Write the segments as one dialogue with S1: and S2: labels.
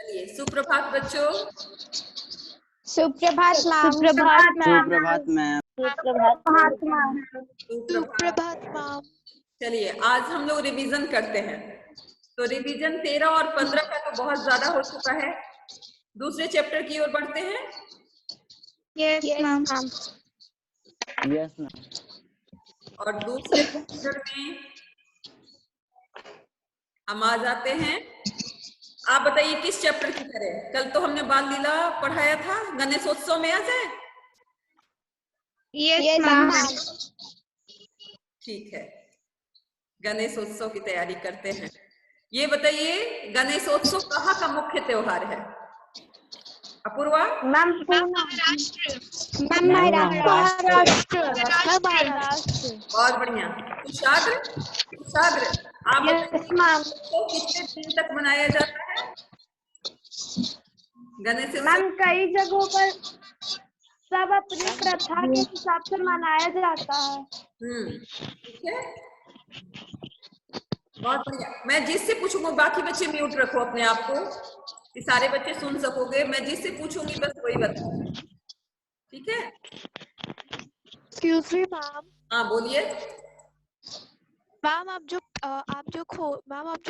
S1: चलिए, सुप्रभात बच्चों।
S2: सुप्रभात मैम।
S3: सुप्रभात मैम।
S4: सुप्रभात मैम।
S3: सुप्रभात मैम।
S2: सुप्रभात मैम।
S1: चलिए, आज हम लोग रिवीजन करते हैं। तो रिवीजन 13 और 15 का तो बहुत ज्यादा हो चुका है। दूसरे चैप्टर की ओर बढ़ते हैं।
S3: Yes ma'am.
S4: Yes ma'am.
S1: और दूसरे चैप्टर में हम आ जाते हैं। आप बताइए किस चैप्टर की करें? कल तो हमने बाल लीला पढ़ाया था, गणेशोत्सव में आ जाए।
S3: Yes ma'am.
S1: ठीक है, गणेशोत्सव की तैयारी करते हैं। ये बताइए, गणेशोत्सव कहाँ का मुख्य त्योहार है? अपूर्वा
S3: मैम
S2: महाराष्ट्र।
S3: महाराष्ट्र।
S1: बहुत बढ़िया। कुशाग्र कुशाग्र आप
S3: यस मैम।
S1: तो कितने दिन तक मनाया जाता है गणेशोत्सव?
S3: मैम कई जगहों पर सब अपनी प्रथा के हिसाब से मनाया जाता है।
S1: ठीक है, बहुत बढ़िया। मैं जिससे पूछूंगा, बाकी बच्चे म्यूट रखो अपने आप को कि सारे बच्चे सुन सकोगे। मैं जिससे पूछूंगी बस वही बताओ, ठीक है?
S2: Excuse me ma'am.
S1: हाँ बोलिए।
S2: मैम आप जो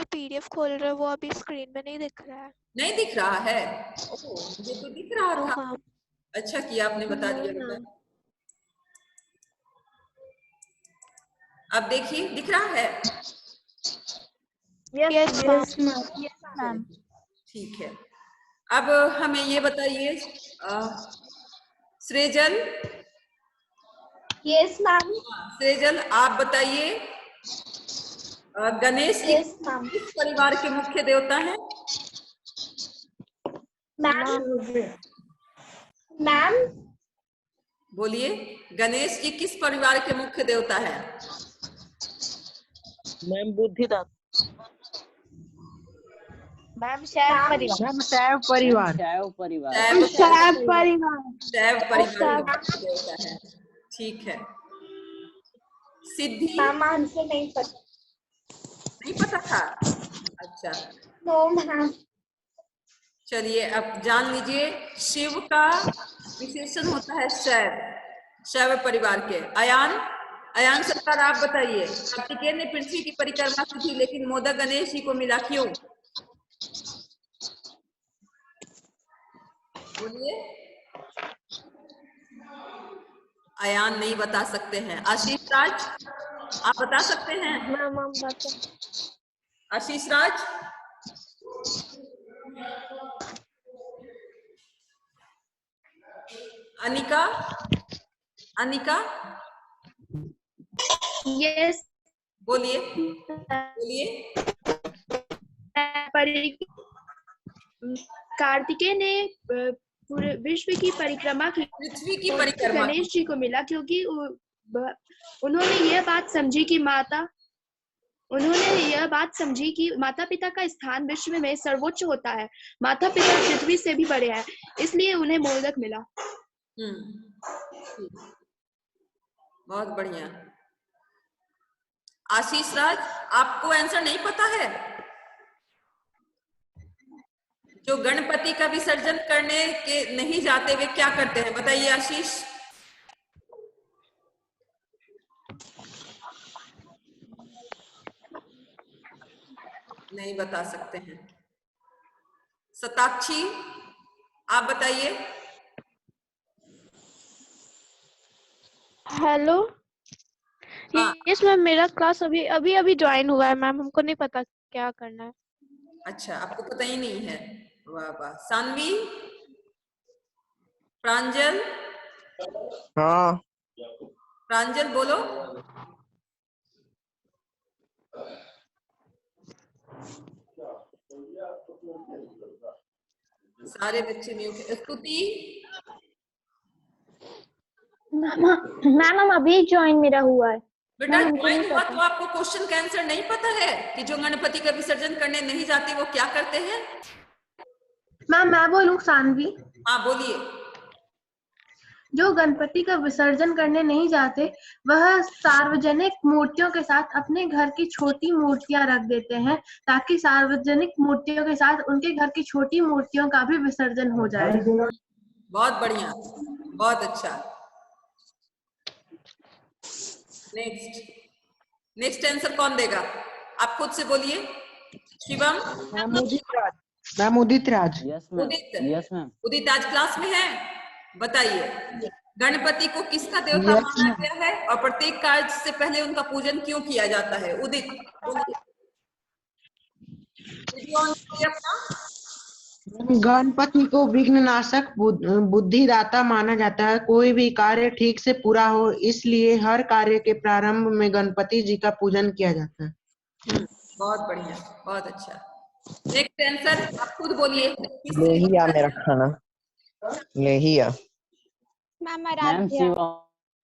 S2: पीडीएफ खोल रहे हो वो अभी स्क्रीन में नहीं दिख रहा है।
S1: नहीं दिख रहा है? ओह, मुझे तो दिख रहा था।
S2: मैम
S1: अच्छा किया आपने बता दिया। अब देखिए, दिख रहा है?
S2: Yes
S3: ma'am.
S1: ठीक है। अब हमें ये बताइए, सृजल।
S3: Yes ma'am.
S1: सृजल आप बताइए, गणेश जी
S3: यस मैम।
S1: किस परिवार के मुख्य देवता हैं?
S3: मैम
S1: बोलिए, गणेश जी किस परिवार के मुख्य देवता हैं?
S4: मैम बुद्धिदाता।
S3: मैम शैव परिवार।
S4: मैम शैव परिवार। शैव परिवार।
S3: शैव परिवार।
S1: शैव परिवार के मुख्य देवता हैं। ठीक है। सिद्धि
S3: मैम हमसे नहीं पता।
S1: नहीं पता था? अच्छा,
S3: नो मैम।
S1: चलिए अब जान लीजिए। शिव का विशेषण होता है शैव, शैव परिवार के। अयान सरकार आप बताइए, कार्तिकेय ने पृथ्वी की परिक्रमा की थी लेकिन मोदक गणेश जी को मिला, क्यों? बोलिए। अयान नहीं बता सकते हैं। आशीष राज आप बता सकते हैं?
S3: मैम
S1: आशीष राज। अनिका अनिका
S3: यस।
S1: बोलिए बोलिए।
S3: कार्तिकेय ने पूरे विश्व की परिक्रमा की,
S1: पृथ्वी की परिक्रमा
S3: गणेश जी को मिला क्योंकि उन्होंने यह बात समझी कि माता पिता का स्थान विश्व में सर्वोच्च होता है। माता पिता पृथ्वी से भी बड़े हैं, इसलिए उन्हें मोदक मिला।
S1: बहुत बढ़िया। आशीष राज आपको आंसर नहीं पता है? जो गणपति का विसर्जन करने के नहीं जाते वे क्या करते हैं? बताइए आशीष। नहीं बता सकते हैं। सताक्षी आप बताइए।
S2: हेलो।
S1: हाँ।
S2: यस मैम, मेरा क्लास अभी ज्वाइन हुआ है मैम, हमको नहीं पता क्या करना है।
S1: अच्छा, आपको पता ही नहीं है? वाह वाह। सानवी, प्रांजल।
S4: हाँ
S1: प्रांजल बोलो। सारे बच्चे म्यूट है। स्तुति।
S3: मैम अभी ज्वाइन मेरा हुआ है।
S1: बेटा ज्वाइन हुआ तो आपको क्वेश्चन का आंसर नहीं पता है कि जो गणपति का विसर्जन करने नहीं जाते वो क्या करते हैं?
S3: मैम मैं बोलूं सानवी।
S1: हाँ बोलिए।
S5: जो गणपति का विसर्जन करने नहीं जाते वह सार्वजनिक मूर्तियों के साथ अपने घर की छोटी मूर्तियां रख देते हैं ताकि सार्वजनिक मूर्तियों के साथ उनके घर की छोटी मूर्तियों का भी विसर्जन हो जाए।
S1: बहुत बढ़िया, बहुत अच्छा। नेक्स्ट आंसर कौन देगा? आप खुद से बोलिए। Shivam.
S6: Ma'am Udit Raj.
S4: Yes ma'am.
S1: Udit.
S4: Yes ma'am.
S1: Udit आज क्लास में है? बताइए गणपति को किसका देवता माना गया है और प्रत्येक कार्य से पहले उनका पूजन क्यों किया जाता है? उदित बोलिए।
S6: गणपति को विघ्ननाशक बुद्धिदाता माना जाता है। कोई भी कार्य ठीक से पूरा हो इसलिए हर कार्य के प्रारंभ में गणपति जी का पूजन किया जाता है।
S1: बहुत बढ़िया, बहुत अच्छा। नेक्स्ट आंसर आप खुद बोलिए।
S6: लेहिया मेरा खाना। लेहिया।
S2: Ma'am
S4: ma'am
S2: Aradhya.
S4: शिवम।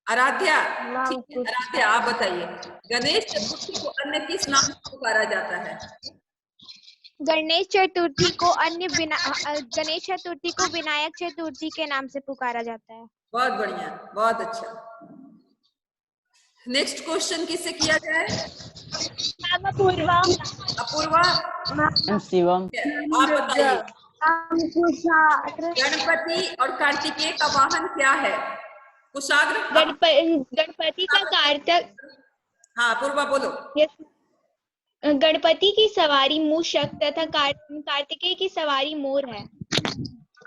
S1: आराध्या, ठीक है। आराध्या आप बताइए गणेश चतुर्थी को अन्य किस नाम से पुकारा जाता है?
S2: गणेश चतुर्थी को विनायक चतुर्थी के नाम से पुकारा जाता है।
S1: बहुत बढ़िया, बहुत अच्छा। नेक्स्ट क्वेश्चन किससे किया जाए?
S2: मैम अपूर्वा।
S1: अपूर्वा।
S4: मैम शिवम।
S1: आप बताइए गणपति और कार्तिकेय का वाहन क्या है? कुशाग्र।
S7: गणपति का कार्तिक।
S1: हाँ अपूर्वा बोलो।
S7: गणपति की सवारी मूषक तथा कार्तिकेय की सवारी मोर है।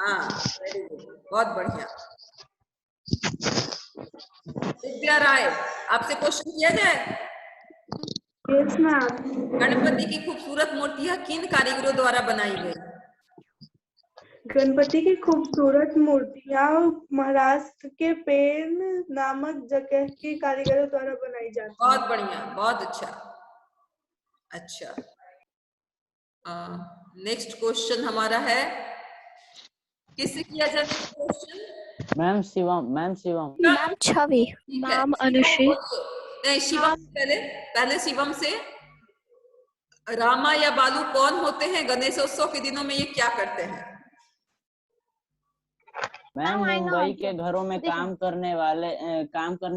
S1: हाँ वेरी गुड, बहुत बढ़िया। विद्या राय आपसे क्वेश्चन किया जाए।
S5: Yes ma'am.
S1: गणपति की खूबसूरत मूर्तियां किन कारीगरों द्वारा बनाई गई?
S5: गणपति की खूबसूरत मूर्तियां महाराष्ट्र के पेन नामक जगह के कारीगरों द्वारा बनाई जाती हैं।
S1: बहुत बढ़िया, बहुत अच्छा। अच्छा, नेक्स्ट क्वेश्चन हमारा है, किससे किया जाए question?
S4: Ma'am Shivam. Ma'am Shivam.
S2: Ma'am Chhavi.
S1: Ma'am Anushree. नहीं शिवम से पहले शिवम से। रामा या बालू कौन होते हैं? गणेशोत्सव के दिनों में ये क्या करते हैं?
S4: मैम मुंबई के घरों में काम करने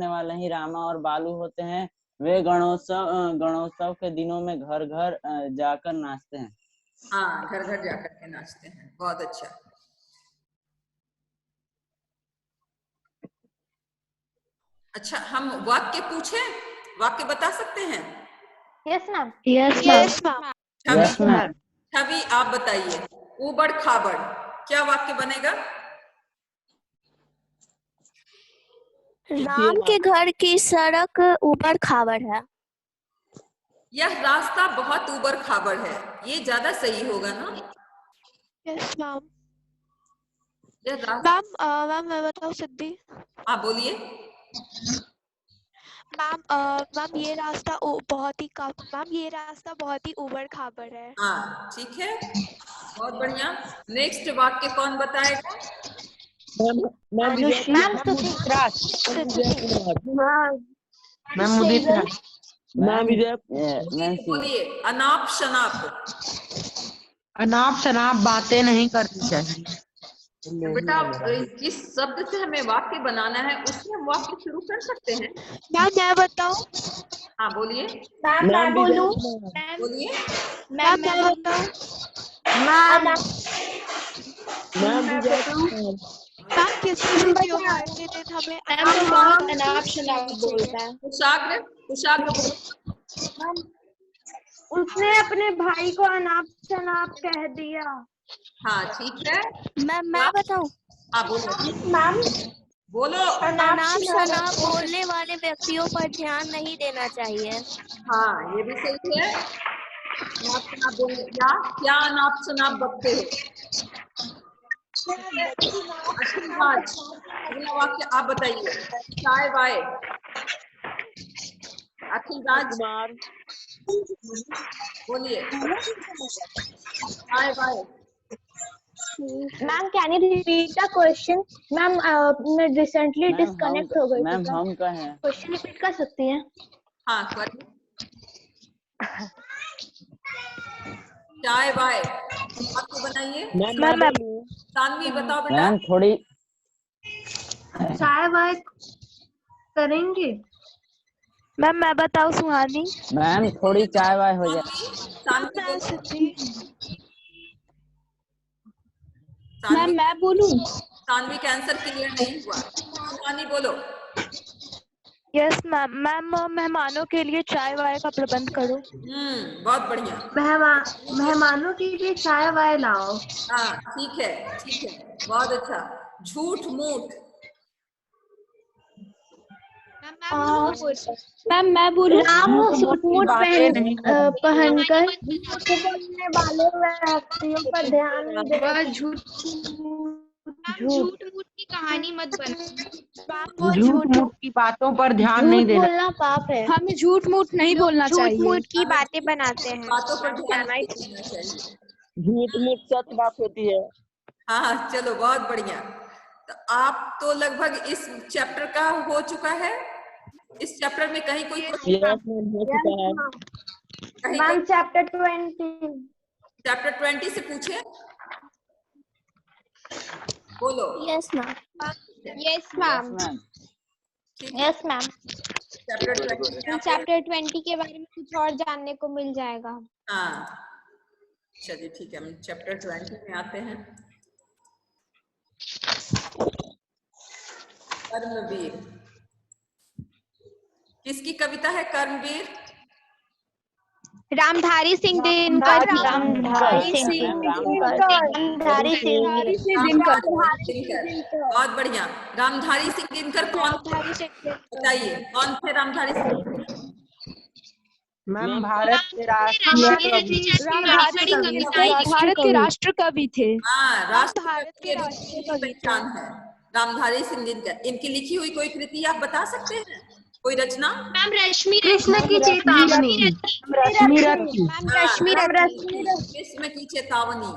S4: वाले ही रामा और बालू होते हैं। वे गणोत्सव के दिनों में घर घर जाकर नाचते हैं।
S1: हाँ, घर घर जाकर के नाचते हैं। बहुत अच्छा। अच्छा, हम वाक्य पूछें? वाक्य बता सकते हैं?
S7: Yes ma'am.
S2: Yes ma'am.
S1: Chhavi आप बताइए ऊबड़ खाबड़ क्या वाक्य बनेगा?
S2: राम के घर की सड़क ऊबड़ खाबड़ है।
S1: यह रास्ता बहुत ऊबड़ खाबड़ है, ये ज्यादा सही होगा ना?
S2: Yes ma'am.
S1: यह रास्ता।
S2: मैम मैं बताऊं सिद्धि?
S1: हाँ बोलिए।
S2: मैम ये रास्ता बहुत ही ऊबड़ खाबड़ है।
S1: हाँ ठीक है, बहुत बढ़िया। नेक्स्ट वाक्य कौन बताएगा?
S6: मैम उदित राज।
S4: मैम
S1: बोलिए अनाप शनाप।
S6: अनाप शनाप बातें नहीं करनी चाहिए।
S1: बेटा जिस शब्द से हमें वाक्य बनाना है उससे हम वाक्य शुरू कर सकते हैं।
S2: मैम मैं बताऊं?
S1: हाँ बोलिए।
S7: मैं बोलूं?
S1: बोलिए।
S2: मैं बताऊं? मैम किसी भी त्योहार के दिन हमें
S3: अनाप शनाप बोलता है।
S1: कुशाग्र
S7: उसने अपने भाई को अनाप शनाप कह दिया।
S1: हाँ ठीक है।
S2: मैं बताऊं?
S1: हाँ बोलो।
S7: मैम
S1: बोलो।
S2: अनाप शनाप बोलने वाले व्यक्तियों पर ध्यान नहीं देना चाहिए।
S1: हाँ ये भी सही है। अनाप शनाप बोलने या क्या अनाप शनाप बकते हो? अखिल राज अगला वाक्य आप बताइए। चाय बाय। अखिल राज बोलिए। चाय bye.
S7: Ma'am can you repeat the question? Ma'am मैं रिसेंटली डिस्कनेक्ट हो गई।
S4: मैम हम कहें
S7: क्वेश्चन रिपीट कर सकती हैं?
S1: हाँ करिए। चाय बाय आपको बनाइए।
S2: मैम
S1: सानवी बताओ बेटा।
S4: मैम थोड़ी
S5: चाय वाय करेंगे?
S2: मैम मैं बताऊं सुहानी?
S4: मैम थोड़ी चाय वाय हो जाए।
S1: सानवी
S2: मैं
S1: बोलो।
S2: सच्ची
S1: सानवी
S7: मैं बोलूं?
S1: सानवी का आंसर क्लियर नहीं हुआ। सुहानी बोलो।
S2: Yes ma'am. मैम मेहमानों के लिए चाय वाय का प्रबंध करो।
S1: बहुत बढ़िया।
S5: मेहमानों के लिए चाय वाय लाओ।
S1: हाँ ठीक है, ठीक है, बहुत अच्छा। झूठ मूठ।
S7: मैम मैं बोलूं? राम
S6: झूठ मूठ
S7: सूट
S6: की
S7: मूठ
S6: बातें नहीं करनी।
S7: पहनकर झूठ बोलने वाले व्यक्तियों पर ध्यान
S3: वह
S7: दे।
S3: झूठ मूठ की कहानी मत बना।
S2: वो
S6: झूठ मूठ की बातों पर ध्यान नहीं
S7: झूठ
S6: देना।
S7: बोलना पाप है।
S8: हमें झूठ मूठ नहीं बोलना चाहिए।
S2: झूठ की बातें बनाते हैं।
S1: बातों पर ध्यान नहीं देना चाहिए।
S4: झूठ मूठ सच बात होती है।
S1: हाँ चलो बहुत बढ़िया। तो आप तो लगभग इस चैप्टर का हो चुका है। इस चैप्टर में कहीं कोई
S4: यस मैम हो चुका है।
S1: कहीं
S7: मैम चैप्टर 20।
S1: चैप्टर 20 से पूछे, बोलो।
S7: Yes ma'am.
S4: Yes
S7: yes ma'am.
S4: Ma'am.
S1: ठीक है,
S7: यस मैम।
S1: चैप्टर 20 में आप
S7: चैप्टर 20 के बारे में कुछ और जानने को मिल जाएगा।
S1: हाँ चलिए ठीक है, हम चैप्टर 20 में आते हैं। कर्मवीर, किसकी कविता है कर्मवीर?
S7: रामधारी सिंह दिनकर।
S8: रामधारी सिंह
S7: रामधारी सिंह
S8: दिनकर।
S1: बहुत बढ़िया। रामधारी सिंह दिनकर कौन थे? बताइए कौन थे रामधारी सिंह दिनकर?
S6: मैम भारत के राष्ट्रीय कवि।
S8: भारत के राष्ट्र कवि थे।
S1: हाँ, राष्ट्र
S2: भारत
S1: कवि के रूप में इनकी पहचान है रामधारी सिंह दिनकर। इनकी लिखी हुई कोई कृति आप बता सकते हैं? कोई रचना?
S3: मैम रश्मि
S5: कृष्ण की चेतावनी।
S6: रश्मि रथी।
S1: कृष्ण की चेतावनी,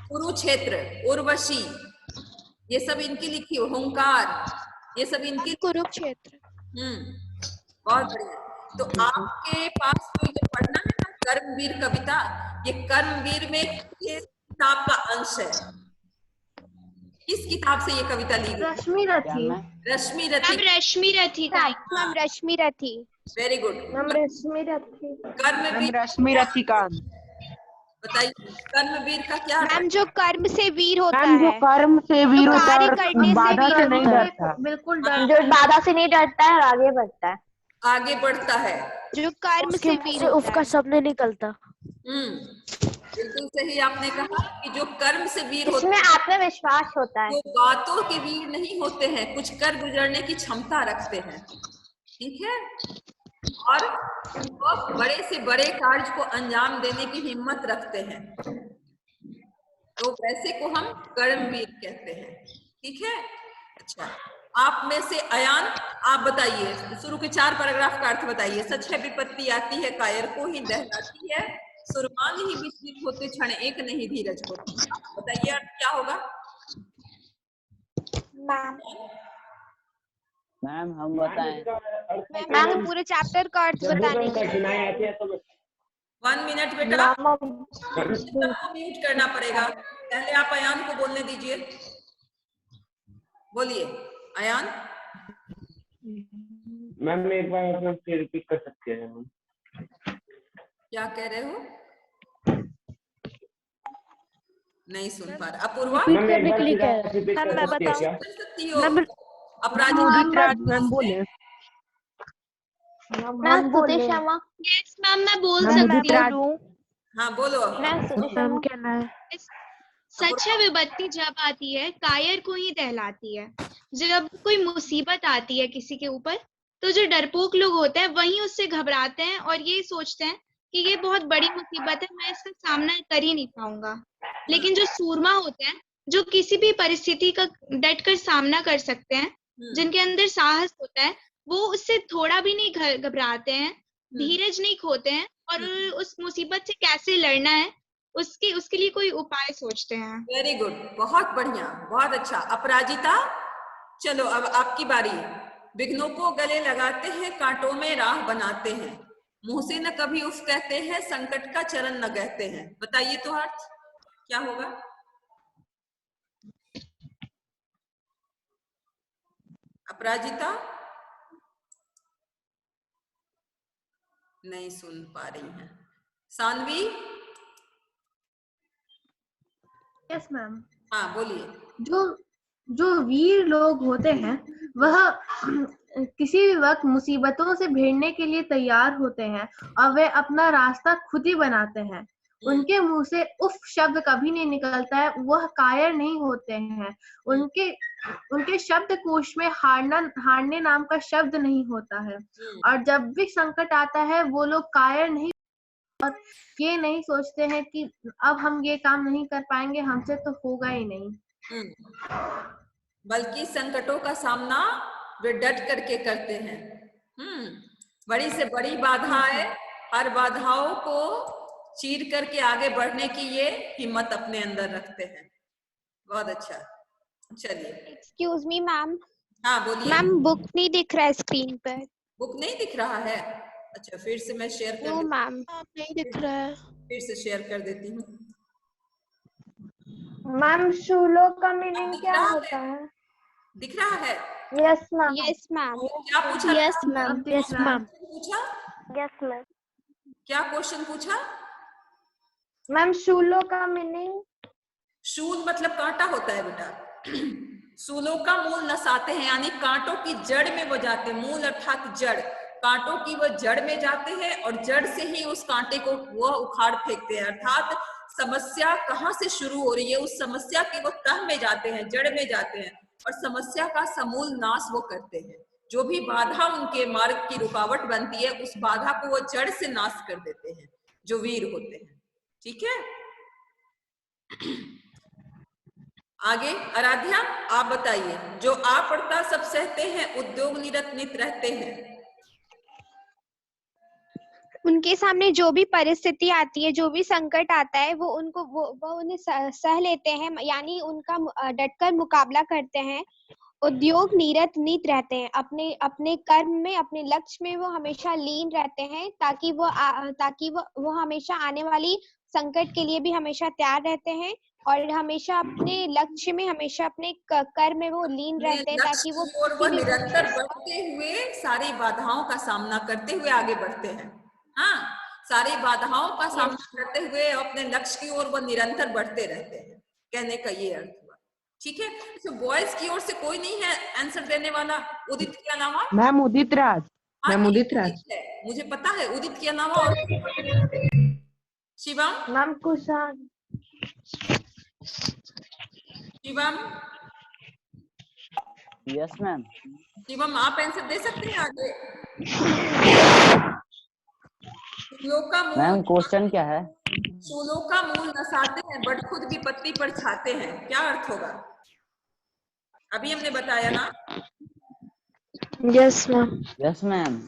S1: कुरुक्षेत्र, उर्वशी, ये सब इनकी लिखी हुई। हुंकार, ये सब इनकी।
S2: कुरुक्षेत्र।
S1: बहुत बढ़िया। तो आपके पास तो ये पढ़ना है ना कर्मवीर कविता, ये कर्मवीर में किस किताब का अंश है? किस किताब से ये कविता ली गई?
S5: रश्मि रथी।
S1: रश्मि रथी।
S3: रश्मि रथी का।
S7: मैम रश्मि रथी।
S1: Very good.
S7: मैम रश्मि रथी।
S1: कर्मवीर,
S6: रश्मि रथी का।
S1: बताइए कर्मवीर का क्या?
S7: मैम जो कर्म से वीर होता
S6: मैम जो
S7: है,
S6: कर्म से वीर
S7: तो
S6: होता है
S7: कार्य
S6: और
S7: करने से
S6: बाधा
S7: वीर
S6: से नहीं
S7: होता है।
S6: डरता।
S5: बिल्कुल
S7: जो बाधा से नहीं डरता है और आगे बढ़ता है।
S1: आगे बढ़ता है।
S7: जो कर्म से वीर होता
S2: उसका
S7: है।
S2: सबने निकलता।
S1: बिल्कुल सही आपने कहा कि जो कर्म से वीर होते
S7: इसमें
S1: हैं,
S7: आत्मविश्वास होता है।
S1: वो बातों के वीर नहीं होते हैं, कुछ कर गुजरने की क्षमता रखते हैं। ठीक है, और वो बड़े से बड़े कार्य को अंजाम देने की हिम्मत रखते हैं, तो वैसे को हम कर्मवीर कहते हैं। ठीक है, अच्छा आप में से अयान, आप बताइए शुरू के 4 पैराग्राफ का अर्थ बताइए। सच है विपत्ति आती है, कायर को ही दहलाती है, सुरमान ही विचलित होते क्षण एक नहीं धीरज होती। बताइए अर्थ क्या होगा?
S4: मैम हम बताएं।
S7: मैम पूरे चैप्टर का अर्थ बताने की।
S1: 1 मिनट बेटा, सबको म्यूट करना पड़ेगा। पहले आप अयान को बोलने दीजिए। बोलिए अयान।
S9: मैम एक बार आप लोग रिपीट कर सकते हैं?
S1: क्या कह रहे हो? नहीं सुन पा रहा। अपूर्वा
S2: मैं बताऊं?
S1: सकती हो? अपराजिता
S6: मैम बोले।
S7: मैम स्तुति शर्मा।
S3: यस मैम मैं बोल
S2: मैं
S3: सकती हूँ।
S2: बोलूं?
S1: हाँ बोलो।
S7: मैम स्तुति
S2: मैम
S7: शर्मा।
S2: क्या नाम है?
S3: सच है विपत्ति जब आती है कायर को ही दहलाती है। जब कोई मुसीबत आती है किसी के ऊपर, तो जो डरपोक लोग होते हैं वही उससे घबराते हैं और ये सोचते हैं कि ये बहुत बड़ी मुसीबत है, मैं इसका सामना कर ही नहीं पाऊंगा। लेकिन जो सूरमा होते हैं, जो किसी भी परिस्थिति का डट कर सामना कर सकते हैं, जिनके अंदर साहस होता है, वो उससे थोड़ा भी नहीं घबराते हैं, धीरज नहीं खोते हैं और उस मुसीबत से कैसे लड़ना है उसके लिए कोई उपाय सोचते हैं।
S1: वेरी गुड, बहुत बढ़िया, बहुत अच्छा। अपराजिता, चलो अब आपकी बारी। विघ्नों को गले लगाते हैं, कांटों में राह बनाते हैं, मुंह से न कभी उफ कहते हैं, संकट का चरण न कहते हैं। बताइए तो अर्थ क्या होगा? अपराजिता नहीं सुन पा रही हैं। सानवी?
S5: Yes ma'am.
S1: हाँ बोलिए।
S5: जो वीर लोग होते हैं वह किसी भी वक्त मुसीबतों से भिड़ने के लिए तैयार होते हैं और वे अपना रास्ता खुद ही बनाते हैं। उनके मुंह से उफ शब्द कभी नहीं निकलता है, वह कायर नहीं होते हैं। उनके शब्द कोश में हारने नाम का शब्द नहीं होता है। और जब भी संकट आता है वो लोग कायर नहीं और ये नहीं सोचते हैं कि अब हम ये काम नहीं कर पाएंगे, हमसे तो होगा ही नहीं,
S1: बल्कि संकटों का सामना वे डट करके करते हैं। बड़ी से बड़ी बाधा है, हर बाधाओं को चीर करके आगे बढ़ने की ये हिम्मत अपने अंदर रखते हैं। बहुत अच्छा, चलिए।
S7: Excuse me ma'am.
S1: हाँ बोलिए।
S7: मैम बुक नहीं दिख रहा है स्क्रीन पर।
S1: बुक नहीं दिख रहा है? अच्छा, फिर से मैं शेयर कर
S7: नो मैम
S2: नहीं दिख रहा है।
S1: फिर से शेयर कर देती हूँ।
S7: मैम शूलोक का मीनिंग क्या होता है?
S1: दिख रहा है?
S7: Yes ma'am. Yes ma'am.
S1: क्या पूछा?
S7: Yes ma'am.
S2: Yes ma'am.
S1: पूछा?
S7: Yes ma'am.
S1: क्या क्वेश्चन पूछा?
S7: मैम शूलोक का मीनिंग?
S1: शूल मतलब कांटा होता है बेटा। शूलों का मूल नसाते हैं, यानी कांटों की जड़ में वो जाते हैं। मूल अर्थात जड़, कांटों की वो जड़ में जाते हैं और जड़ से ही उस कांटे को वो उखाड़ फेंकते हैं। अर्थात समस्या कहाँ से शुरू हो रही है, उस समस्या के वो तह में जाते हैं, जड़ में जाते हैं और समस्या का समूल नाश वो करते हैं। जो भी बाधा उनके मार्ग की रुकावट बनती है, उस बाधा को वो जड़ से नाश कर देते हैं, जो वीर होते हैं। ठीक है, आगे आराध्या आप बताइए। जो आपड़ता सब सहते हैं, उद्योग निरत नित रहते हैं।
S7: उनके सामने जो भी परिस्थिति आती है, जो भी संकट आता है, वो उन्हें सह लेते हैं, यानी उनका डटकर मुकाबला करते हैं। उद्योग निरत नित रहते हैं, अपने कर्म में, अपने लक्ष्य में वो हमेशा लीन रहते हैं, ताकि वो हमेशा आने वाली संकट के लिए भी हमेशा तैयार रहते हैं और हमेशा अपने लक्ष्य में, हमेशा अपने कर्म में वो लीन रहते हैं, ताकि वो
S1: निरंतर बढ़ते हुए सारी बाधाओं का सामना करते हुए आगे बढ़ते हैं। हाँ, सारी बाधाओं का सामना करते हुए अपने लक्ष्य की ओर वो निरंतर बढ़ते रहते हैं, कहने का ये अर्थ हुआ। ठीक है, तो बॉयज की ओर से कोई नहीं है आंसर देने वाला उदित के अलावा?
S6: मैम उदित राज। मैम उदित राज
S1: है, मुझे पता है। उदित के अलावा और Shivam?
S7: Ma'am Kushan.
S1: Shivam?
S4: Yes ma'am.
S1: Shivam आप आंसर दे सकते हैं आगे?
S4: मैम क्वेश्चन क्या है?
S1: शूलों का मूल नसाते हैं, बट खुद विपत्ति पर छाते हैं। क्या अर्थ होगा? अभी हमने बताया ना।
S2: Yes ma'am.
S4: Yes ma'am.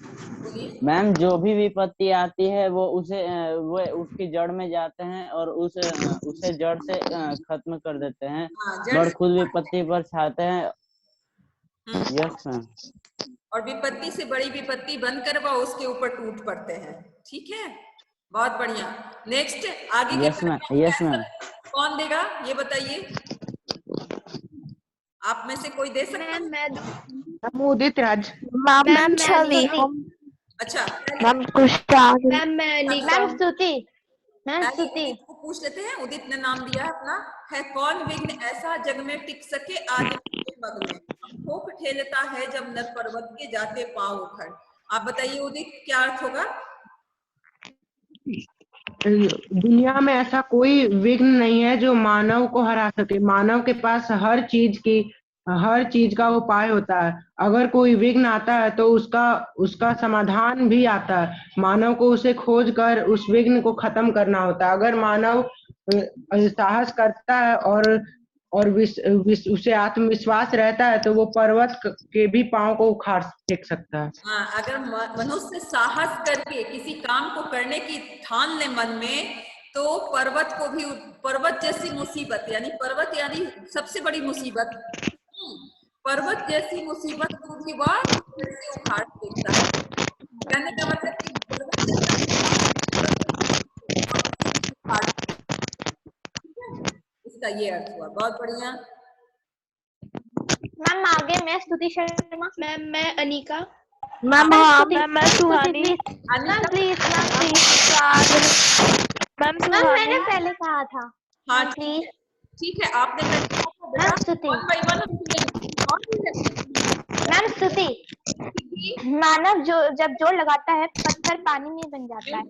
S4: Ma'am जो भी विपत्ति आती है वो उसकी जड़ में जाते हैं और उसे जड़ से खत्म कर देते हैं, बट खुद विपत्ति पर छाते हैं। Yes ma'am.
S1: और विपत्ति से बड़ी विपत्ति बनकर वह उसके ऊपर टूट पड़ते हैं। ठीक है, बहुत बढ़िया। नेक्स्ट आगे।
S4: Yes ma'am. Yes ma'am.
S1: कौन देगा ये बताइए? आप में से कोई दे सकता है?
S6: मैम उदित राज।
S2: मैम छवि।
S1: अच्छा
S2: मैम कुशान।
S7: मैम स्तुति। मैम स्तुति
S1: को पूछ लेते हैं। उदित ने नाम दिया है अपना। है कौन विघ्न ऐसा जग में टिक सके आज मग में, ठोक ठेलता है जब न पर्वत के जाते पांव उखड़। आप बताइए उदित, क्या अर्थ होगा?
S6: दुनिया में ऐसा कोई विघ्न नहीं है जो मानव को हरा सके। मानव के पास हर चीज का उपाय होता है। अगर कोई विघ्न आता है तो उसका समाधान भी आता है। मानव को उसे खोज कर उस विघ्न को खत्म करना होता है। अगर मानव साहस करता है और उसे आत्मविश्वास रहता है तो वो पर्वत के भी पांव को उखाड़ फेंक सकता है।
S1: हाँ, अगर मनुष्य साहस करके किसी काम को करने की ठान ले मन में, तो पर्वत जैसी मुसीबत, यानी पर्वत यानी सबसे बड़ी मुसीबत, पर्वत जैसी मुसीबत को भी वह से उखाड़ फेंकता है। कहने का मतलब कि पर्वत इसका ये अर्थ हुआ। बहुत बढ़िया।
S10: मैम आगे मैं स्तुति शर्मा।
S8: मैम मैं अनिका।
S2: मैम हाँ मैं सुहानी।
S10: मैम प्लीज
S2: मैम
S10: मैम मैंने पहले कहा था।
S1: हाँ
S10: प्लीज
S1: ठीक है, आपने
S10: मैम स्तुति। मैम स्तुति, मानव जो जब जोर लगाता है पत्थर पानी में बन जाता है।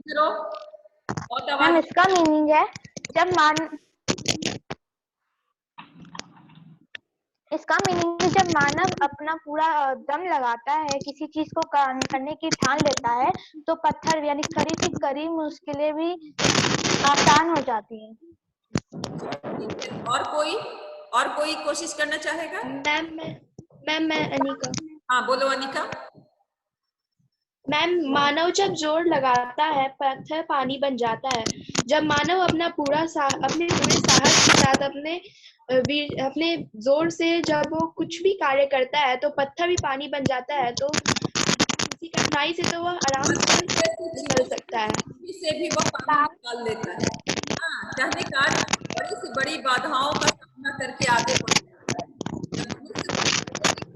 S10: मैम इसका मीनिंग है जब मानव अपना पूरा दम लगाता है, किसी चीज को करने की ठान लेता है, तो पत्थर यानी करीब से करीब मुश्किलें भी आसान हो जाती हैं।
S1: और कोई कोशिश करना चाहेगा?
S8: मैम मैं अनिका।
S1: हाँ बोलो अनिका।
S8: मैम मानव जब जोर लगाता है पत्थर पानी बन जाता है। जब मानव अपने पूरे साहस के साथ अपने जोर से जब वो कुछ भी कार्य करता है तो पत्थर भी पानी बन जाता है। तो किसी कठिनाई से तो वह आराम से निकल सकता है।
S1: से भी वह पानी निकाल लेता है। हाँ, कहने का बड़ी से बड़ी बाधाओं का सामना करके आगे बढ़ता है। जब मनुष्य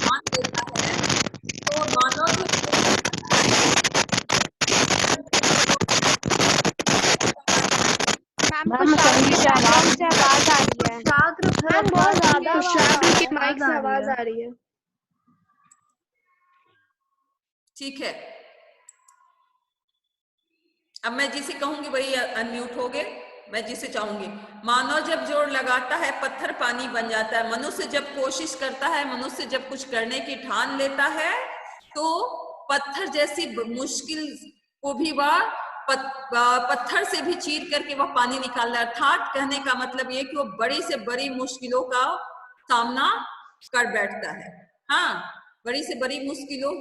S1: मान लेता है तो मानव भी
S2: मैम संगीत आवाज
S7: से आवाज आ रही है।
S10: मैम बहुत ज्यादा
S8: के माइक से आवाज आ रही है।
S1: ठीक है, अब मैं जिसे कहूंगी वही अनम्यूट हो गए। मैं जिसे चाहूंगी, मानव जब जोर लगाता है पत्थर पानी बन जाता है। मनुष्य जब कोशिश करता है, मनुष्य जब कुछ करने की ठान लेता है तो पत्थर जैसी मुश्किल को भी वह पत्थर से भी चीर करके वह पानी निकाल रहा है। अर्थात कहने का मतलब ये कि वो बड़ी से बड़ी मुश्किलों का सामना कर बैठता है। हाँ, बड़ी से बड़ी मुश्किलों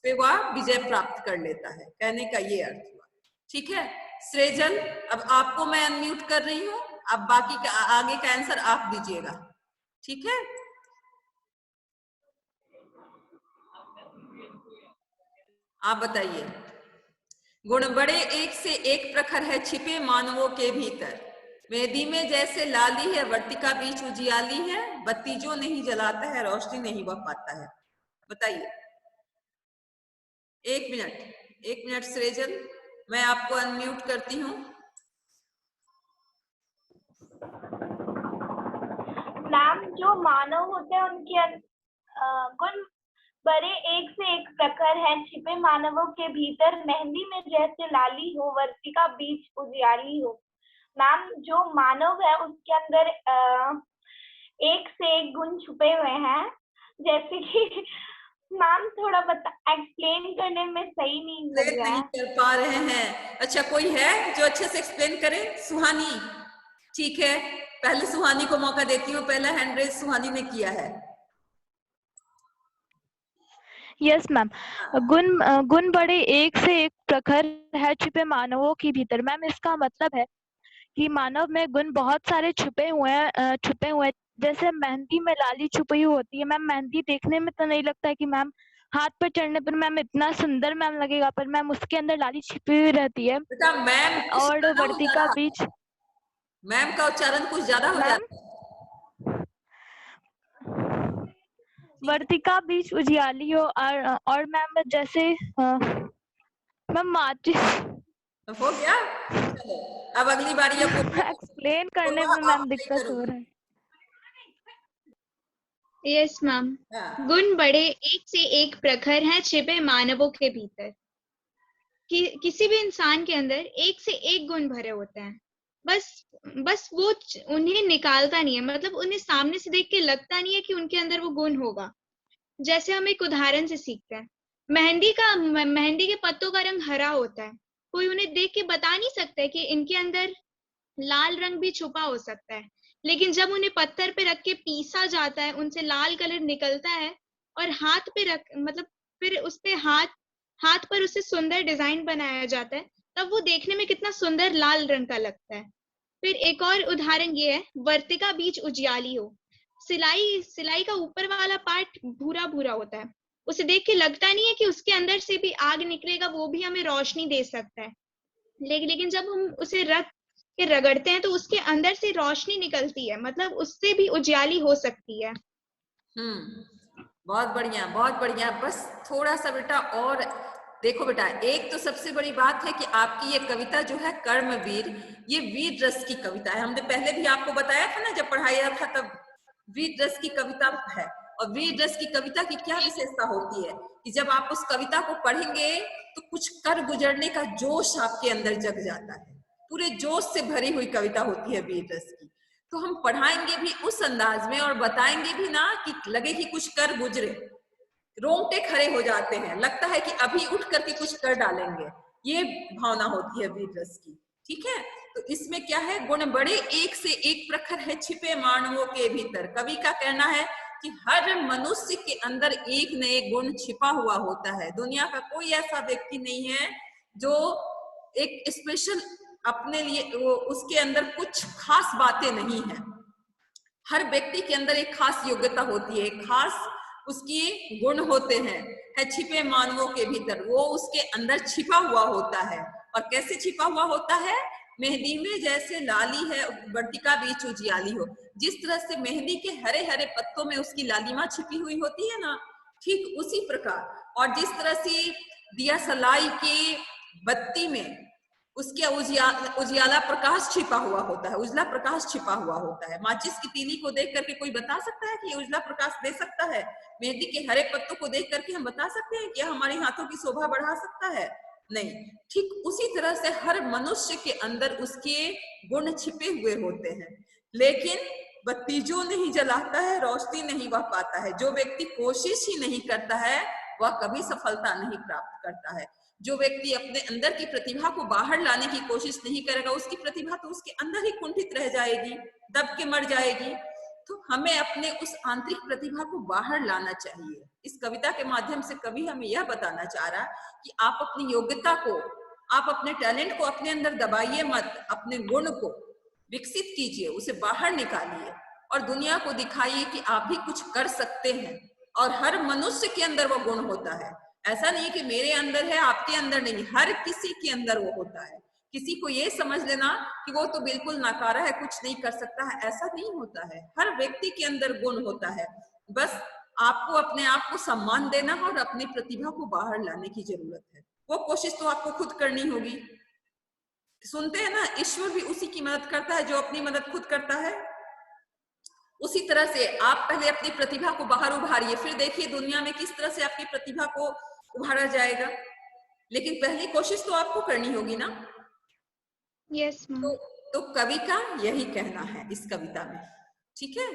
S1: पे वह विजय प्राप्त कर लेता है, कहने का ये अर्थ हुआ। ठीक है सृजन, अब आपको मैं अनम्यूट कर रही हूँ, अब बाकी का आगे का आंसर आप दीजिएगा। ठीक है, आप बताइए। गुण बड़े एक से एक प्रखर है छिपे मानवों के भीतर। मेहंदी में जैसे लाली है वर्तिका बीच उजियाली है। बत्ती जो नहीं जलाता है रोशनी नहीं बह पाता है। बताइए। एक मिनट सृजन, मैं आपको अनम्यूट करती हूँ।
S10: मैम जो मानव होते हैं उनके गुण बड़े एक से एक प्रखर है छिपे मानवों के भीतर। मेहंदी में जैसे लाली हो वर्तिका बीच उजियाली हो। मैम जो मानव है उसके अंदर एक से एक गुण छुपे हुए हैं, जैसे कि मैम थोड़ा एक्सप्लेन करने में सही नहीं लग रहा है।
S1: नहीं कर पा रहे हैं। अच्छा, कोई है जो अच्छे से एक्सप्लेन करे? सुहानी, ठीक है, पहले सुहानी को मौका देती हूँ। पहला हैंड रेज सुहानी ने किया है।
S2: यस मैम, गुण बड़े एक से एक प्रखर है छिपे मानवों के भीतर। मैम इसका मतलब है कि मानव में गुण बहुत सारे छुपे हुए हैं। जैसे मेहंदी में लाली छुपी हुई होती है। मैम मेहंदी देखने में तो नहीं लगता है कि मैम हाथ पर चढ़ने पर मैम इतना सुंदर मैम लगेगा, पर मैम उसके अंदर लाली छिपी हुई रहती है।
S1: मैम
S2: और वर्तिका बीच,
S1: मैम का उच्चारण कुछ ज्यादा हो जाता है।
S2: वर्तिका बीच उजियाली हो और मैम जैसे मैम माचिस
S1: हो गया। चलो अब अगली बारी आपको
S2: एक्सप्लेन करने में मैम दिक्कत हो रहा है।
S3: यस मैम, गुण बड़े एक से एक प्रखर हैं छिपे मानवों के भीतर। किसी भी इंसान के अंदर एक से एक गुण भरे होते हैं, बस वो उन्हें निकालता नहीं है। मतलब उन्हें सामने से देख के लगता नहीं है कि उनके अंदर वो गुण होगा। जैसे हम एक उदाहरण से सीखते हैं, मेहंदी के पत्तों का रंग हरा होता है। कोई उन्हें देख के बता नहीं सकता है कि इनके अंदर लाल रंग भी छुपा हो सकता है। लेकिन जब उन्हें पत्थर पे रख के पीसा जाता है, उनसे लाल कलर निकलता है और हाथ पे फिर उस पे हाथ पर उससे सुंदर डिजाइन बनाया जाता है, तब वो देखने में कितना सुंदर लाल रंग का लगता है। फिर एक और उदाहरण ये है, वर्तिका बीच उजियाली हो। सिलाई का ऊपर वाला पार्ट भूरा भूरा होता है। उसे देख के लगता नहीं है कि उसके अंदर से भी आग निकलेगा, वो भी हमें रोशनी दे सकता है। लेकिन जब हम उसे रख के रगड़ते हैं तो उसके अंदर से रोशनी निकलती है, मतलब उससे भी उजियाली हो सकती है।
S1: बहुत बढ़िया, बहुत बढ़िया। बस थोड़ा सा बेटा और देखो बेटा, एक तो सबसे बड़ी बात है कि आपकी ये कविता जो है कर्मवीर, ये वीर रस की कविता है। हमने पहले भी आपको बताया था ना जब पढ़ाया था तब, वीर रस की कविता है। और वीर रस की कविता की क्या विशेषता होती है कि जब आप उस कविता को पढ़ेंगे तो कुछ कर गुजरने का जोश आपके अंदर जग जाता है। पूरे जोश से भरी हुई कविता होती है वीर रस की। तो हम पढ़ाएंगे भी उस अंदाज में और बताएंगे भी ना कि लगे कि कुछ कर गुजरे, रोंगटे खड़े हो जाते हैं, लगता है कि अभी उठ करके कुछ कर डालेंगे, ये भावना होती है वीर रस की। ठीक है, तो इसमें क्या है, गुण बड़े एक से एक प्रखर है छिपे मानवों के भीतर। कवि का कहना है कि हर मनुष्य के अंदर एक न एक गुण छिपा हुआ होता है। दुनिया का कोई ऐसा व्यक्ति नहीं है जो एक स्पेशल अपने लिए, वो उसके अंदर कुछ खास बातें नहीं है। हर व्यक्ति के अंदर एक खास योग्यता होती है, खास उसकी गुण होते हैं, है छिपे मानवों के भीतर, वो उसके अंदर छिपा हुआ होता है। और कैसे छिपा हुआ होता है, मेहंदी में जैसे लाली है वर्तिका बीच उजियाली हो, जिस तरह से मेहंदी के हरे हरे पत्तों में उसकी लालिमा छिपी हुई होती है ना, ठीक उसी प्रकार। और जिस तरह से दिया सलाई की बत्ती में उसके उजियाला प्रकाश छिपा हुआ होता है, उजला प्रकाश छिपा हुआ होता है। माचिस की तीली को देख करके कोई बता सकता है कि ये उजला प्रकाश दे सकता है? मेहंदी के हरे पत्तों को देख करके हम बता सकते हैं कि हमारे हाथों की शोभा बढ़ा सकता है? नहीं। ठीक उसी तरह से हर मनुष्य के अंदर उसके गुण छिपे हुए होते हैं, लेकिन बत्ती जो नहीं जलाता है रोशनी नहीं वह पाता है। जो व्यक्ति कोशिश ही नहीं करता है वह कभी सफलता नहीं प्राप्त करता है। जो व्यक्ति अपने अंदर की प्रतिभा को बाहर लाने की कोशिश नहीं करेगा, उसकी प्रतिभा तो उसके अंदर ही कुंठित रह जाएगी, दब के मर जाएगी। तो हमें अपने उस आंतरिक प्रतिभा को बाहर लाना चाहिए। इस कविता के माध्यम से कवि हमें यह बताना चाह रहा है कि आप अपनी योग्यता को, आप अपने टैलेंट को अपने अंदर दबाइए मत, अपने गुण को विकसित कीजिए, उसे बाहर निकालिए और दुनिया को दिखाइए कि आप भी कुछ कर सकते हैं। और हर मनुष्य के अंदर वो गुण होता है। ऐसा नहीं कि मेरे अंदर है आपके अंदर नहीं, हर किसी के अंदर वो होता है। किसी को ये समझ लेना कि वो तो बिल्कुल नकारा है, कुछ नहीं कर सकता है, ऐसा नहीं होता है। हर व्यक्ति के अंदर गुण होता है, बस आपको अपने आप को सम्मान देना और अपनी प्रतिभा को बाहर लाने की जरूरत है। वो कोशिश तो आपको खुद करनी होगी। सुनते हैं ना, ईश्वर भी उसी की मदद करता है जो अपनी मदद खुद करता है। उसी तरह से आप पहले अपनी प्रतिभा को बाहर उभारिए, फिर देखिए दुनिया में किस तरह से आपकी प्रतिभा को उभारा जाएगा। लेकिन पहली कोशिश तो आपको करनी होगी ना।
S3: Yes ma'am.
S1: तो कवि का यही कहना है इस कविता में। ठीक है,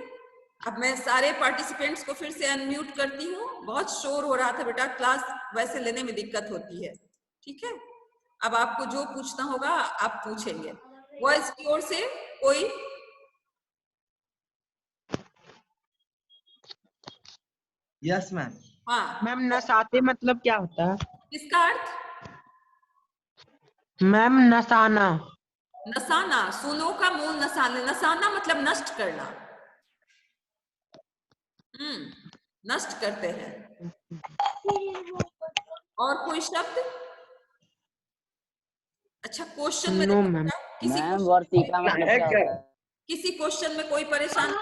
S1: अब मैं सारे पार्टिसिपेंट्स को फिर से अनम्यूट करती हूँ। बहुत शोर हो रहा था बेटा, क्लास वैसे लेने में दिक्कत होती है। ठीक है, अब आपको जो पूछना होगा आप पूछेंगे। वॉइस की ओर से कोई?
S11: Yes ma'am.
S1: हाँ
S6: मैम, नसाते मतलब क्या होता है?
S1: किसका अर्थ?
S6: मैम, नसाना।
S1: नसाना, सुनो का मूल नसाना। नसाना मतलब नष्ट करना। नष्ट करते हैं। और कोई शब्द? अच्छा, क्वेश्चन में
S6: नो मैम।
S1: किसी क्वेश्चन में कोई परेशान?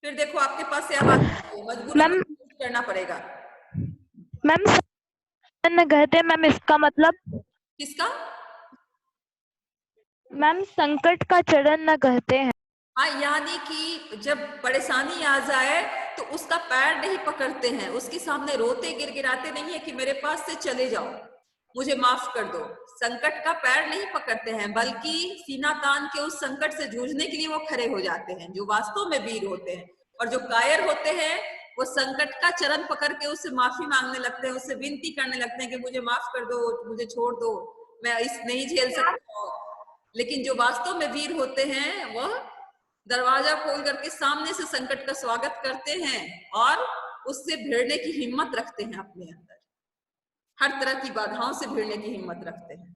S1: फिर देखो आपके पास से आवाज मजबूरन करना पड़ेगा।
S2: मैम, कहते मैम, इसका मतलब?
S1: किसका?
S2: मैम, संकट का चरण न कहते हैं।
S1: हाँ, यानी कि जब परेशानी आ जाए तो उसका पैर नहीं पकड़ते हैं, उसके सामने रोते गिड़गिड़ाते नहीं है कि मेरे पास से चले जाओ, मुझे माफ कर दो। संकट का पैर नहीं पकड़ते हैं, बल्कि सीना तान के उस संकट से जूझने के लिए वो खड़े हो जाते हैं, जो वास्तव में वीर होते हैं। और जो कायर होते हैं वो संकट का चरण पकड़ के उससे माफी मांगने लगते हैं, उससे विनती करने लगते हैं कि मुझे माफ कर दो, मुझे छोड़ दो, मैं इस नहीं झेल सकता। लेकिन जो वास्तव में वीर होते हैं वह दरवाजा खोल करके सामने से संकट का स्वागत करते हैं और उससे भिड़ने की हिम्मत रखते हैं अपने अंदर, हर तरह की बाधाओं से भिड़ने की हिम्मत रखते हैं।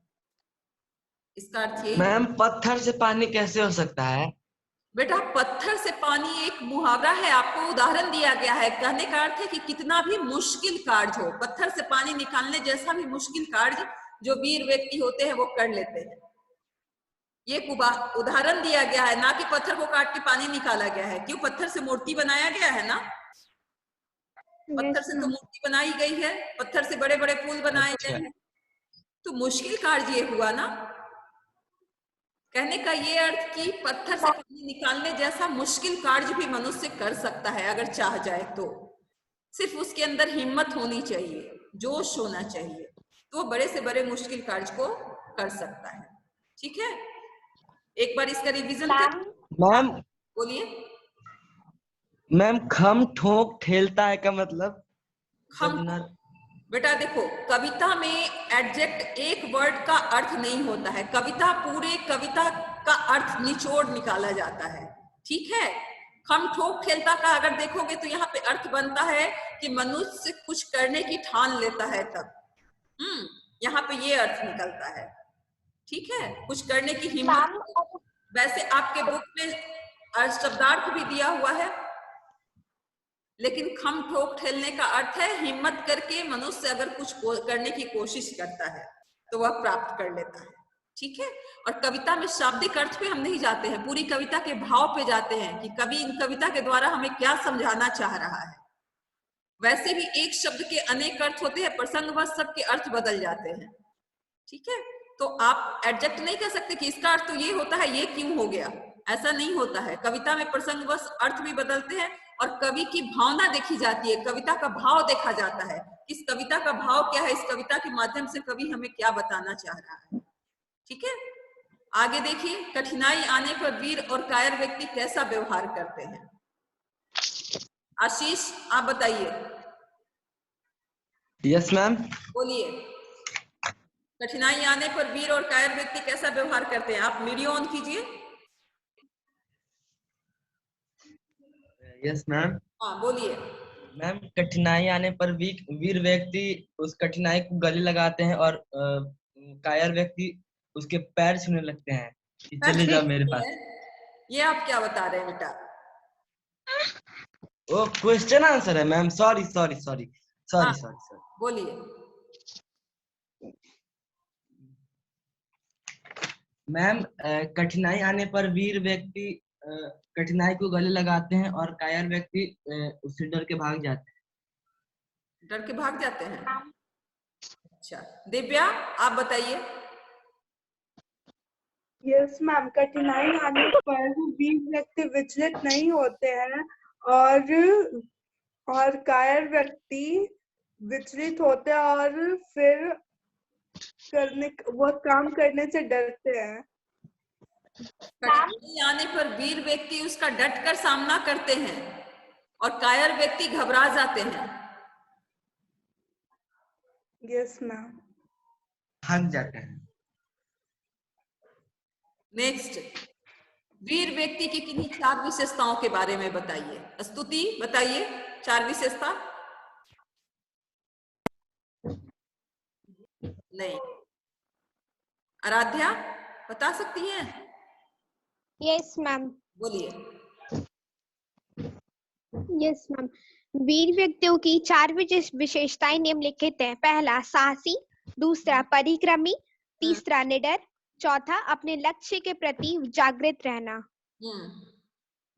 S1: इसका अर्थ ये।
S11: मैम, पत्थर से पानी कैसे हो सकता है?
S1: बेटा, पत्थर से पानी एक मुहावरा है, आपको उदाहरण दिया गया है। कहने का अर्थ है कि कितना भी मुश्किल कार्य हो, पत्थर से पानी निकालने जैसा भी मुश्किल कार्य जो वीर व्यक्ति होते हैं वो कर लेते हैं। ये उदाहरण दिया गया है, ना कि पत्थर को काट के पानी निकाला गया है। क्यों? पत्थर से मूर्ति बनाया गया है ना, पत्थर से तो मूर्ति बनाई गई है, पत्थर से बड़े बड़े पुल बनाए गए हैं, तो मुश्किल कार्य ये हुआ ना। कहने का ये अर्थ कि पत्थर से पानी निकालने जैसा मुश्किल कार्य भी मनुष्य कर सकता है अगर चाह जाए तो। सिर्फ उसके अंदर हिम्मत होनी चाहिए, जोश होना चाहिए, तो बड़े से बड़े मुश्किल कार्य को कर सकता है। ठीक है, एक बार इसका रिवीजन कर।
S11: मैम
S1: बोलिए।
S11: मैम खम ठोक ठेलता है का मतलब?
S1: बेटा देखो, कविता में एडजेक्ट एक वर्ड का अर्थ नहीं होता है, कविता पूरे कविता का अर्थ निचोड़ निकाला जाता है। ठीक है, खम ठोक ठेलता का अगर देखोगे तो यहाँ पे अर्थ बनता है कि मनुष्य कुछ करने की ठान लेता है तब। यहाँ पे ये अर्थ निकलता है। ठीक है, कुछ करने की हिम्मत। वैसे आपके बुक में शब्दार्थ भी दिया हुआ है, लेकिन खम ठोक ठेलने का अर्थ है हिम्मत करके मनुष्य अगर कुछ करने की कोशिश करता है तो वह प्राप्त कर लेता है। ठीक है, और कविता में शाब्दिक अर्थ पे हम नहीं जाते हैं, पूरी कविता के भाव पे जाते हैं कि कवि इन कविता के द्वारा हमें क्या समझाना चाह रहा है। वैसे भी एक शब्द के अनेक अर्थ होते हैं, प्रसंगवश सबके अर्थ बदल जाते हैं। ठीक है, तो आप एडजेक्ट नहीं कह सकते कि इसका अर्थ तो ये होता है, ये क्यों हो गया, ऐसा नहीं होता है। कविता में प्रसंगवश अर्थ भी बदलते हैं और कवि की भावना देखी जाती है, कविता का भाव देखा जाता है, इस कविता का भाव क्या है, इस कविता के माध्यम से कवि हमें क्या बताना चाह रहा है। ठीक है, आगे देखिए, कठिनाई आने पर वीर और कायर व्यक्ति कैसा व्यवहार करते हैं। आशीष आप बताइए।
S11: Yes ma'am.
S1: बोलिए। कठिनाई आने पर वीर और कायर व्यक्ति कैसा व्यवहार करते हैं। आप वीडियो ऑन कीजिए।
S11: Yes ma'am.
S1: हाँ बोलिए।
S11: मैम, कठिनाई आने पर वीर व्यक्ति उस कठिनाई को गले लगाते हैं और कायर व्यक्ति उसके पैर छूने लगते हैं कि चले जाओ मेरे पास।
S1: ये आप क्या बता रहे हैं बेटा?
S11: वो क्वेश्चन आंसर है ma'am, sorry sorry sorry sorry sorry sorry.
S1: बोलिए।
S11: मैम, कठिनाई आने पर वीर व्यक्ति कठिनाई को गले लगाते हैं और कायर व्यक्ति उससे डर के भाग जाते हैं।
S1: डर के भाग जाते हैं। अच्छा, दिव्या आप बताइए।
S12: यस मैम, कठिनाई आने पर वीर व्यक्ति विचलित नहीं होते हैं और कायर व्यक्ति विचलित होते हैं और फिर वह काम करने से डरते हैं।
S1: कठिनाई आने पर वीर व्यक्ति उसका डटकर सामना करते हैं और कायर व्यक्ति घबरा जाते हैं।
S12: Yes ma'am.
S11: भाग जाते हैं।
S1: नेक्स्ट, वीर व्यक्ति की किन्हीं 4 विशेषताओं के बारे में बताइए। स्तुति बताइए 4 विशेषता। नहीं। आराध्या बता सकती हैं?
S7: Yes ma'am.
S1: बोलिए।
S7: यस मैम, वीर व्यक्तियों की 4 विशेषताएं निम्नलिखित हैं। पहला साहसी, दूसरा परिक्रमी, तीसरा निडर, चौथा अपने लक्ष्य के प्रति जागृत रहना।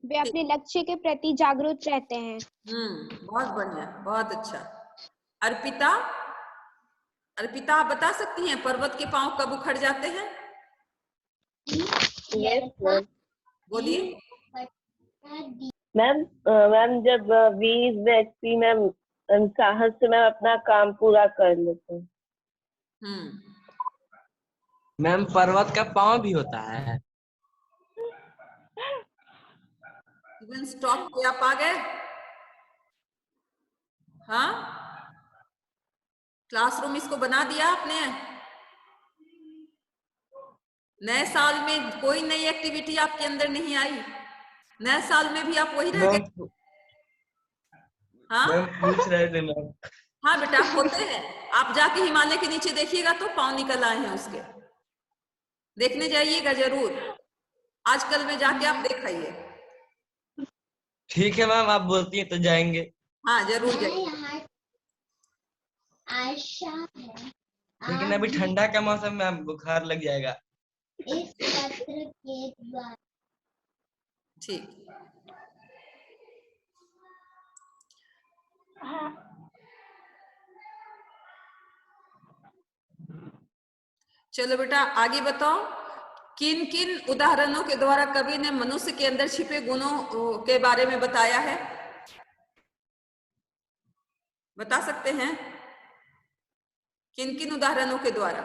S7: वे अपने लक्ष्य के प्रति जागरूक रहते हैं।
S1: बहुत बढ़िया, बहुत अच्छा। अर्पिता, अर्पिता आप बता सकती हैं पर्वत के पांव कब उखड़ जाते हैं?
S13: Yes ma'am.
S1: बोलिए।
S13: मैम जब वीर व्यक्ति मैम साहस से मैम अपना काम पूरा कर लेते हैं।
S11: मैम, पर्वत का पांव भी होता है।
S1: इवन स्टॉप पे आप आ गए। हाँ, क्लासरूम इसको बना दिया आपने। नए साल में कोई नई एक्टिविटी आपके अंदर नहीं आई। नए साल में भी आप वही रह गए। हाँ
S11: पूछ रहे थे मैम।
S1: हाँ बेटा, होते हैं। आप जाके हिमालय के नीचे देखिएगा तो पांव निकल आए हैं उसके। देखने जाइएगा जरूर, आजकल में जाके आप देखाइए।
S11: ठीक है मैम, आप बोलती हैं तो जाएंगे।
S1: हाँ जरूर जाइए।
S11: लेकिन अभी ठंडा का मौसम में बुखार लग जाएगा।
S14: इस पत्र के द्वारा।
S1: ठीक।
S10: हाँ
S1: चलो बेटा आगे बताओ, किन किन उदाहरणों के द्वारा कवि ने मनुष्य के अंदर छिपे गुणों के बारे में बताया है? बता सकते हैं किन किन उदाहरणों के द्वारा?